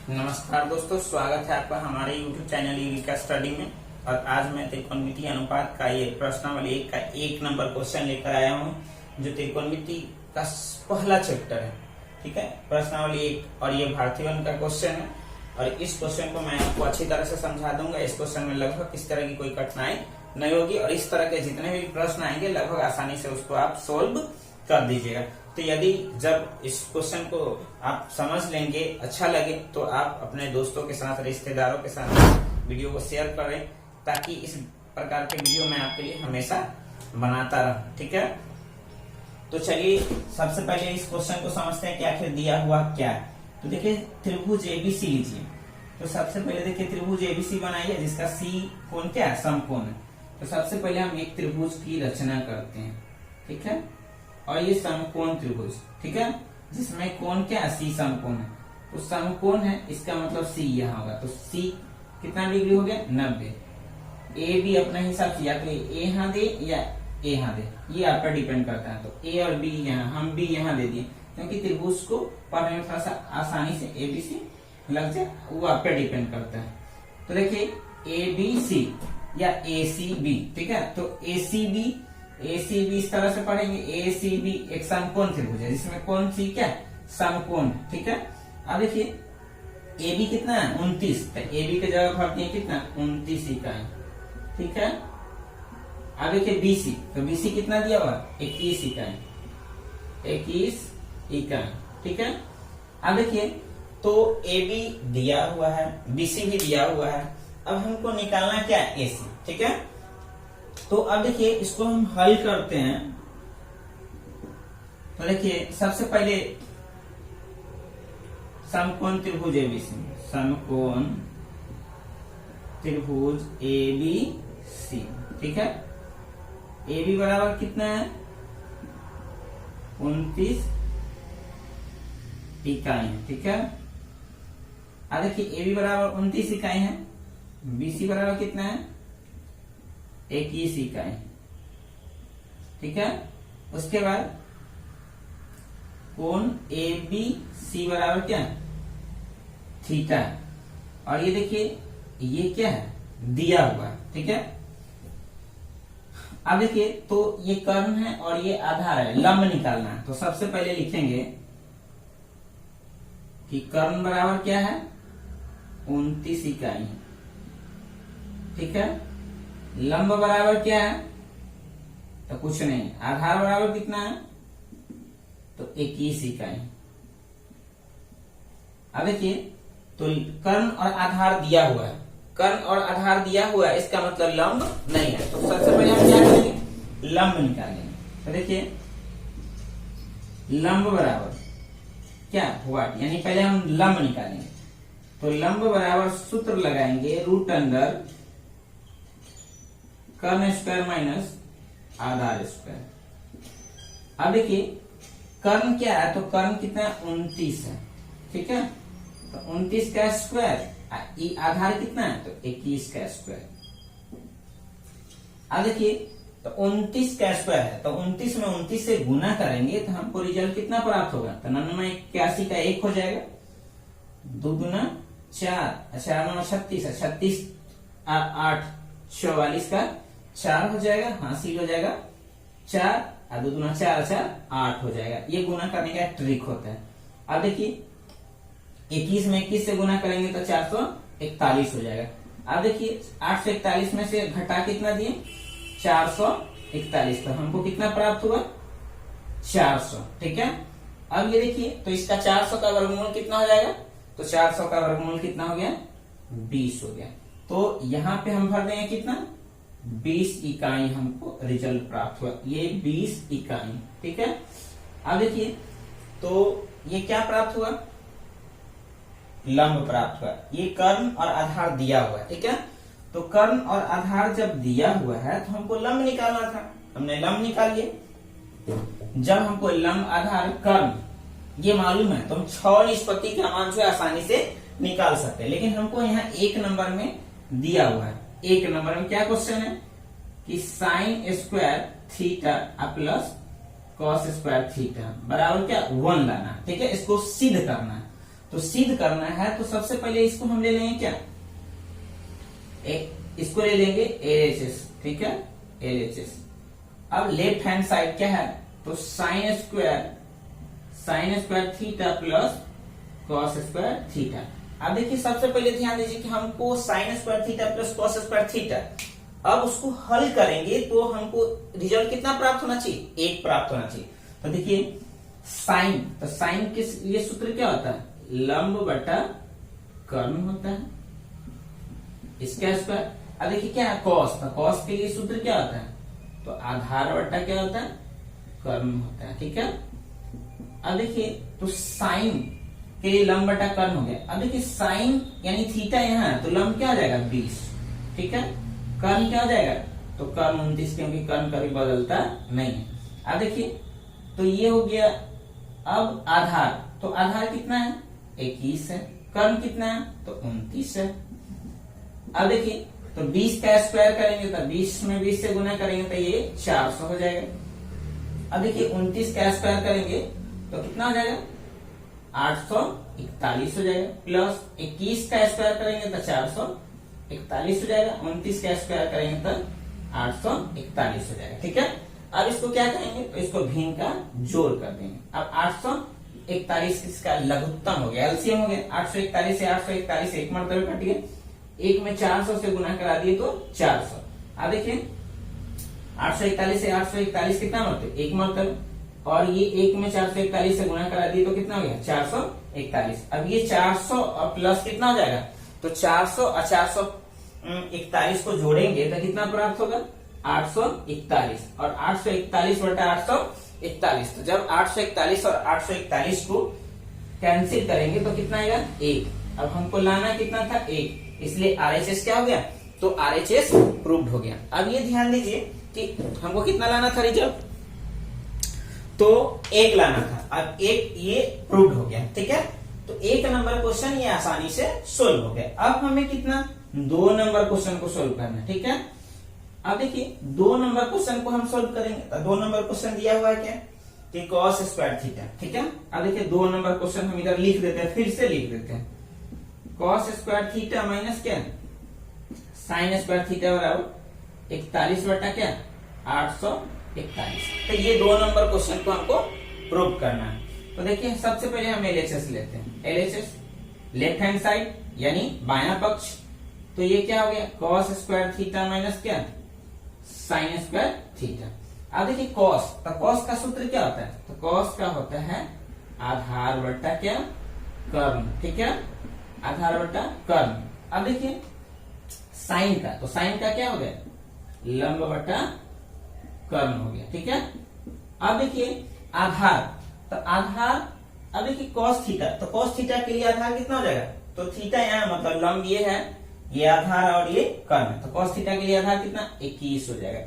नमस्कार दोस्तों, स्वागत है आपका हमारे YouTube चैनल यूविका स्टडी में। और आज मैं त्रिकोणमिति अनुपात का ये प्रश्नावली 1 का 1 नंबर क्वेश्चन लेकर आया हूँ, जो त्रिकोणमिति का पहला चैप्टर है। ठीक है, प्रश्नावली 1 और ये भारतीय वन का क्वेश्चन है। और इस क्वेश्चन को मैं आपको अच्छी तरह से समझा दूंगा। इस क्वेश्चन में लगभग किस तरह की कोई कठिनाई नहीं होगी और इस तरह के जितने भी प्रश्न आएंगे लगभग आसानी से उसको आप सोल्व कर दीजिएगा। तो यदि जब इस क्वेश्चन को आप समझ लेंगे, अच्छा लगे, तो आप अपने दोस्तों के साथ, रिश्तेदारों के साथ वीडियो को शेयर करें, ताकि इस प्रकार के वीडियो मैं आपके लिए हमेशा बनाता रहूं। ठीक है, तो चलिए सबसे पहले इस क्वेश्चन को समझते हैं कि आखिर दिया हुआ क्या है। तो देखिए, त्रिभुज एबीसी लीजिए। तो सबसे पहले देखिए, त्रिभुज एबीसी बनाइए जिसका सी कोण क्या है, समकोण है। तो सबसे पहले हम एक त्रिभुज की रचना करते हैं। ठीक है, और ये समकोण त्रिभुज, ठीक है, जिसमें कोण क्या है, सी समकोण है। तो समकोण है, इसका मतलब सी यहाँ होगा। तो सी कितना डिग्री हो गया, 90। ए भी अपने हिसाब से या तो ए यहाँ दे या ए यहाँ दे, ये आप पर डिपेंड करता है। तो ए और बी यहाँ, हम बी यहाँ दे दिए, क्योंकि त्रिभुज को पढ़ने में थोड़ा सा आसानी से ए बी सी लग जाए, वो आप पर डिपेंड करता है। तो देखिए, ए बी सी या ए सी बी, ठीक है। तो ए सी बी इस तरह से पढ़ेंगे। ए सी बी एक समकोण त्रिभुज है, जिसमें कौन सी क्या, समकोण, ठीक है। अब देखिए, ए बी कितना है, 29। तो ए बी की जगह भरते हैं कितना, 29 इकाई, ठीक है। अब देखिए बी सी, तो बी सी कितना दिया हुआ, 21 इकाई, 21 इकाई, ठीक है। अब देखिए, तो ए बी दिया हुआ है, बी सी भी दिया हुआ है। अब हमको निकालना क्या है, ए सी, ठीक है। तो अब देखिए, इसको हम हल करते हैं। तो देखिए, सबसे पहले समकोण त्रिभुज एबीसी, समकोण त्रिभुज एबीसी, ठीक है। ए बी बराबर कितना है, 29 इकाई है, ठीक है। अब देखिए, ए बी बराबर 29 इकाई है, बीसी बराबर कितना है, 21 इकाई, ठीक है। उसके बाद कोण ए बी सी बराबर क्या है, थीटा है। और ये देखिए, ये क्या है, दिया हुआ है, ठीक है। अब देखिए, तो ये कर्ण है और ये आधार है, लंब निकालना है। तो सबसे पहले लिखेंगे कि कर्ण बराबर क्या है, 29 इकाई, ठीक है। लंब बराबर क्या है, तो कुछ नहीं। आधार बराबर कितना है, तो 21 इकाई। अब देखिए, तो कर्ण और आधार दिया हुआ है, कर्ण और आधार दिया हुआ है, इसका मतलब लंब नहीं है। तो सबसे पहले हम क्या करेंगे, लंब निकालेंगे। तो देखिए, लंब बराबर क्या, वाट, यानी पहले हम लंब निकालेंगे। तो लंब बराबर सूत्र लगाएंगे, रूट अंडर कर्ण स्क्वायर माइनस आधार स्क्वायर। अब देखिए, कर्ण क्या है, तो कर्ण कितना, 29 है, ठीक है। तो 29 का स्क्वायर, आधार कितना है, तो 21 का स्क्वायर। अब देखिए, तो 29 का स्क्वायर है, तो 29 में 29 से गुना करेंगे तो हमको रिजल्ट कितना प्राप्त होगा, तो 99 81 का 1 हो जाएगा, 2 गुना 4, 4 9 36, 36 8 44 का 4 हो जाएगा, हासिल हो जाएगा 4, 2 गुना 4 4 8 हो जाएगा। ये गुना करने का ट्रिक होता है। अब देखिए, 21 में 21 से गुना करेंगे तो 441 हो जाएगा। अब देखिए, 841 में से घटा कितना दिए, 441, तो हमको कितना प्राप्त हुआ, 400, ठीक है। अब ये देखिए, तो इसका 400 का वर्गमूल कितना हो जाएगा, तो 400 का वर्गमूल कितना हो गया, 20 हो गया। तो यहाँ पे हम भर देंगे कितना, 20 इकाई हमको रिजल्ट प्राप्त हुआ, ये 20 इकाई, ठीक है। अब देखिए, तो ये क्या प्राप्त हुआ, लंब प्राप्त हुआ। ये कर्ण और आधार दिया हुआ है, ठीक है। तो कर्ण और आधार जब दिया हुआ है तो हमको लंब निकालना था, हमने लंब निकाल लिया। जब हमको लंब आधार कर्ण ये मालूम है, तो हम 6 निष्पत्ति का मान जो है आसानी से निकाल सकते हैं। लेकिन हमको यहाँ 1 नंबर में दिया हुआ है, 1 नंबर में क्या क्वेश्चन है कि sine square theta plus cos square theta बराबर क्या 1 लाना, ठीक है। इसको सिद्ध करना है। तो सिद्ध करना है तो सबसे पहले इसको हम ले लेंगे क्या, इसको ले लेंगे LHS, ठीक है, LHS। अब लेफ्ट हैंड साइड क्या है, तो sine square theta plus cos square theta. अब देखिए सबसे पहले ध्यान दीजिए कि हमको sine square theta plus cos square theta, अब उसको हल करेंगे तो हमको रिजल्ट कितना प्राप्त होना चाहिए, 1 प्राप्त होना चाहिए। तो देखिए साइन, तो साइन के लिए सूत्र क्या होता है, लंब बटा कर्ण होता है, इसका स्क्वायर। अब देखिए क्या है कॉस, तो कॉस के लिए सूत्र क्या होता है, तो आधार बटा क्या होता है, कर्ण होता है, ठीक है। अब देखिए तो साइन के लिए लंब बटा कर्ण हो गया। अब देखिए साइन यानी थीटा यहाँ है तो लंब क्या आ जाएगा 20, ठीक है। कर्ण क्या हो जाएगा, तो कर्ण 29, क्योंकि कर्ण कभी बदलता नहीं है। अब देखिए तो ये हो गया। अब आधार, तो आधार कितना है 21 है, कर्ण कितना है तो 29 है। अब देखिए तो 20 का स्क्वायर करेंगे तो 20 में 20 से गुना करेंगे तो ये 400 हो जाएगा। अब देखिए 29 का स्क्वायर करेंगे तो कितना हो जाएगा 841 हो जाएगा, प्लस 21 का स्क्वायर करेंगे तो 441 हो जाएगा, 29 का स्क्वायर करेंगे तो 841 हो जाएगा, ठीक है। अब इसको क्या करेंगे, तो इसको भिन्न का जोड़ कर देंगे। अब 841 इसका लघुत्तम हो गया, एलसीएम हो गया। 841 से 841 एक मरतबे कट गया, एक में 400 से गुना करा दिए तो 400। अब देखिए 841 से 841 कितना मरतबे, एक मरतबे, और ये एक में 441 से गुना करा दिए तो कितना हो गया 441। अब ये 400 और प्लस कितना हो जाएगा, तो 400 और 441 को जोड़ेंगे तो कितना प्राप्त होगा 841, और 841 बटा 841। तो जब 841 और 841 को कैंसिल करेंगे तो कितना आएगा 1। अब हमको लाना कितना था 1, इसलिए RHS क्या हो गया, तो RHS प्रूव्ड हो गया। अब ये ध्यान दीजिए कि हमको कितना लाना था रिजल्ट, तो 1 लाना था। अब 1 ये प्रूव्ड हो गया, ठीक है। तो 1 नंबर क्वेश्चन ये आसानी से सोल्व हो गया। अब हमें कितना 2 नंबर क्वेश्चन को सोल्व करना है, ठीक है। अब देखिए 2 नंबर क्वेश्चन को हम सोल्व करेंगे। तो 2 नंबर क्वेश्चन दिया हुआ है क्या, कि कॉस स्क्वायर थीटा, ठीक है। अब देखिए 2 नंबर क्वेश्चन हम इधर लिख देते हैं, फिर से लिख देते हैं, कॉस स्क्वायर थीटा माइनस क्या साइन स्क्वायर थीटा बराबर 41 बटा क्या 841। तो ये 2 नंबर क्वेश्चन को हमको प्रूव करना है। तो देखिए सबसे पहले हम LHS लेते हैं। LHS लेफ्ट हैंड साइड यानी बायां पक्ष, तो ये क्या हो गया कॉस स्क्वायर थीटा माइनस क्या साइन स्क्वायर थीटा। अब देखिए कॉस, तो कॉस का सूत्र क्या होता है, तो कॉस का होता है आधार बटा क्या कर्ण, ठीक है, आधार बटा कर्ण। अब देखिए साइन का, तो साइन का क्या हो गया लंब बटा कर्ण हो गया, ठीक है। अब देखिए आधार, तो आधार, अब देखिए कॉस थीटा, तो कॉस थीटा के लिए आधार कितना हो जाएगा, तो थीटा यहाँ मतलब लंब ये है, ये आधार और ये कर्ण, तो कॉस थीटा के लिए आधार कितना 21 हो जाएगा।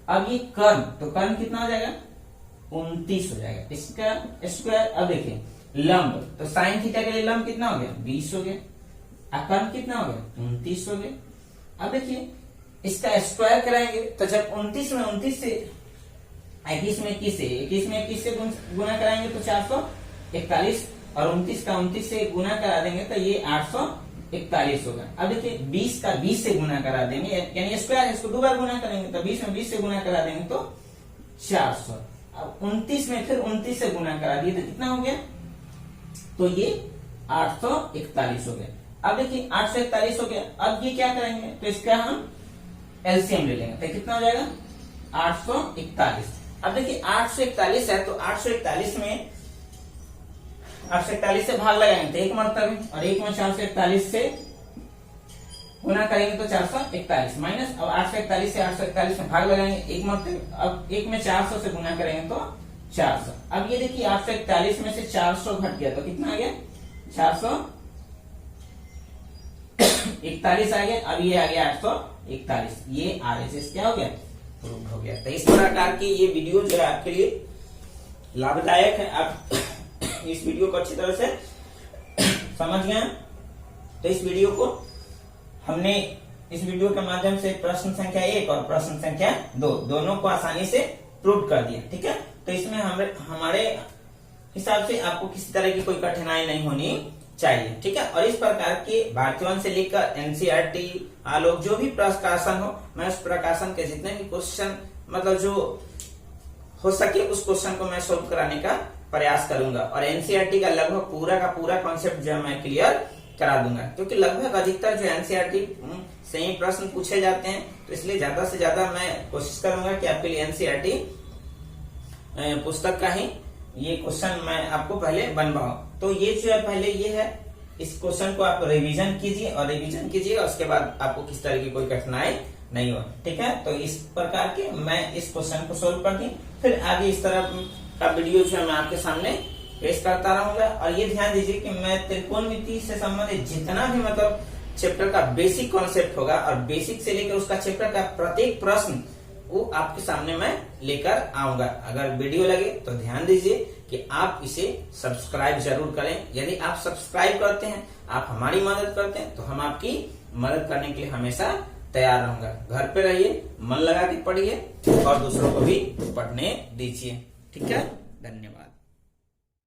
अब ये कर्ण, तो कर्ण कितना हो जाएगा 29 हो जाएगा, इसका स्क्वायर। अब देखिए लंब, तो साइन थीटा के लिए लंब कितना हो गया 20 हो गया, कर्ण कितना हो गया 29 हो गया। अब देखिए इसका स्क्वायर कराएंगे, तो जब 29 में 29 से 21 में 21 से 21 में 21 से गुना कराएंगे तो 441, और 29 का 29 से गुना करा देंगे तो ये 841 होगा। अब देखिए 20 का 20 से गुना करा देंगे, यानी स्क्वायर है, इसको 2 बार गुना करेंगे तो 20 में 20 से गुना करा देंगे तो 400। अब 29 में फिर 29 से गुना करा दिए तो कितना हो गया, तो ये 841 हो गया। अब देखिए 841 हो गया। अब ये क्या करेंगे, तो इसका हम एलसीएम ले लेंगे, तो कितना हो जाएगा 841। अब देखिए 841 है, तो 841 में 841 से भाग लगाएंगे तो 1 मरतबे, और 1 में 441 से गुना करेंगे तो 441 माइनस, अब 841 से 841 में भाग लगाएंगे 1 मरतबे, अब 1 में 400 से गुना करेंगे तो 400। अब ये देखिए 841 में से 400 घट गया तो कितना आ गया 441 आ गया। अब ये आ गया 841, ये RHS क्या हो गया प्रूव हो गया। तो इस प्रकार की ये वीडियो जो है आपके लिए लाभदायक है, आप इस वीडियो को अच्छी तरह से समझ गए। तो इस वीडियो को हमने इस वीडियो के माध्यम से प्रश्न संख्या 1 और प्रश्न संख्या 2 दोनों को आसानी से प्रूव कर दिया, ठीक है। तो इसमें हमारे हिसाब से आपको किसी तरह की कोई कठिनाई नहीं होनी चाहिए। ठीक है, और इस प्रकार के भारतीय वन से लेकर एनसीईआरटी आलोक जो भी प्रकाशन हो, मैं उस प्रकाशन के जितने भी क्वेश्चन मतलब जो हो सके उस क्वेश्चन को मैं सोल्व कराने का प्रयास करूंगा, और एनसीईआरटी का लगभग पूरा का पूरा कॉन्सेप्ट जो है मैं क्लियर करा दूंगा, क्योंकि लगभग अधिकतर जो एनसीईआरटी से ही प्रश्न पूछे जाते हैं, तो इसलिए ज्यादा से ज्यादा मैं कोशिश करूंगा कि आपके लिए एनसीईआरटी पुस्तक का ही ये क्वेश्चन मैं आपको पहले बनवाऊं। तो ये जो है पहले ये है, इस क्वेश्चन को आप रिवीजन कीजिए, और रिवीजन कीजिए उसके बाद आपको किस तरह की कोई कठिनाई नहीं हो। ठीक है, तो इस प्रकार के मैं इस क्वेश्चन को सोल्व कर दी, फिर आगे इस तरह का वीडियो जो है मैं आपके सामने पेश करता रहूंगा। और ये ध्यान दीजिए कि मैं त्रिकोणमिति से संबंधित जितना भी मतलब चैप्टर का बेसिक कॉन्सेप्ट होगा, और बेसिक से लेकर उसका चैप्टर का प्रत्येक प्रश्न वो आपके सामने मैं लेकर आऊंगा। अगर वीडियो लगे तो ध्यान दीजिए कि आप इसे सब्सक्राइब जरूर करें। यदि आप सब्सक्राइब करते हैं, आप हमारी मदद करते हैं, तो हम आपकी मदद करने के लिए हमेशा तैयार रहूंगा। घर पे रहिए, मन लगा के पढ़िए और दूसरों को भी पढ़ने दीजिए। ठीक है, धन्यवाद।